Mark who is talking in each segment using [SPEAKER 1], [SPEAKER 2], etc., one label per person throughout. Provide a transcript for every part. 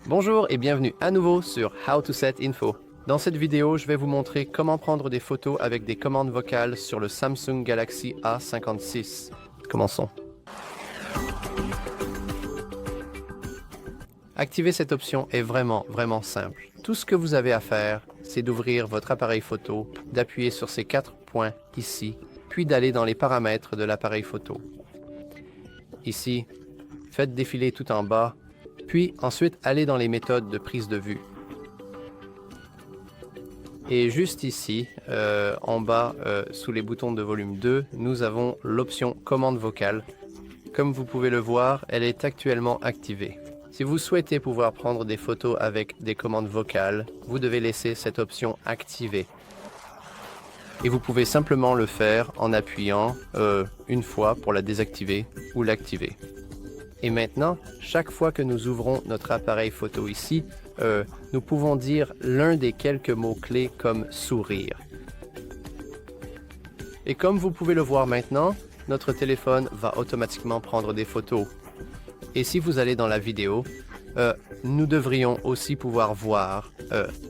[SPEAKER 1] Bonjour et bienvenue à nouveau sur How to Set Info. Dans cette vidéo, je vais vous montrer comment prendre des photos avec des commandes vocales sur le Samsung Galaxy A56. Commençons. Activer cette option est vraiment simple. Tout ce que vous avez à faire, c'est d'ouvrir votre appareil photo, d'appuyer sur ces 4 points ici, puis d'aller dans les paramètres de l'appareil photo. Ici, faites défiler tout en bas, puis ensuite allez dans les méthodes de prise de vue. Et juste ici, en bas, sous les boutons de volume 2, nous avons l'option commande vocale. Comme vous pouvez le voir, elle est actuellement activée. Si vous souhaitez pouvoir prendre des photos avec des commandes vocales, vous devez laisser cette option activée. Et vous pouvez simplement le faire en appuyant une fois pour la désactiver ou l'activer. Et maintenant, chaque fois que nous ouvrons notre appareil photo ici, nous pouvons dire l'un des quelques mots-clés comme « sourire ». Et comme vous pouvez le voir maintenant, notre téléphone va automatiquement prendre des photos. Et si vous allez dans la vidéo, nous devrions aussi pouvoir voir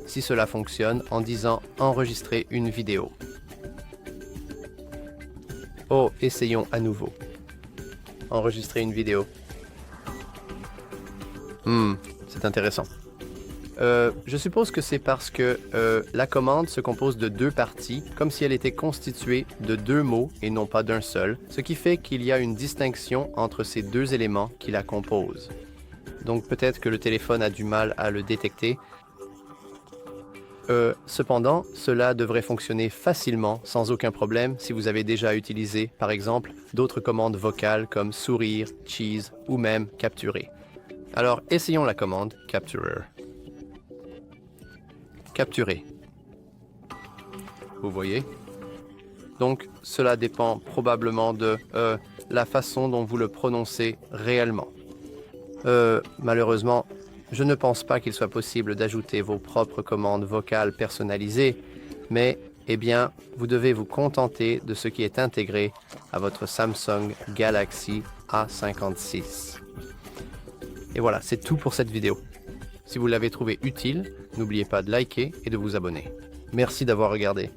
[SPEAKER 1] si cela fonctionne en disant « enregistrer une vidéo ». Oh, essayons à nouveau. Enregistrer une vidéo. C'est intéressant. Je suppose que c'est parce que la commande se compose de deux parties, comme si elle était constituée de deux mots et non pas d'un seul, ce qui fait qu'il y a une distinction entre ces deux éléments qui la composent. Donc peut-être que le téléphone a du mal à le détecter. Cependant, cela devrait fonctionner facilement, sans aucun problème, si vous avez déjà utilisé, par exemple, d'autres commandes vocales comme sourire, cheese ou même capturer. Alors, essayons la commande Capturer. Capturer. Vous voyez? Donc, cela dépend probablement de la façon dont vous le prononcez réellement. Malheureusement, je ne pense pas qu'il soit possible d'ajouter vos propres commandes vocales personnalisées, mais, eh bien, vous devez vous contenter de ce qui est intégré à votre Samsung Galaxy A56. Et voilà, c'est tout pour cette vidéo. Si vous l'avez trouvé utile, n'oubliez pas de liker et de vous abonner. Merci d'avoir regardé.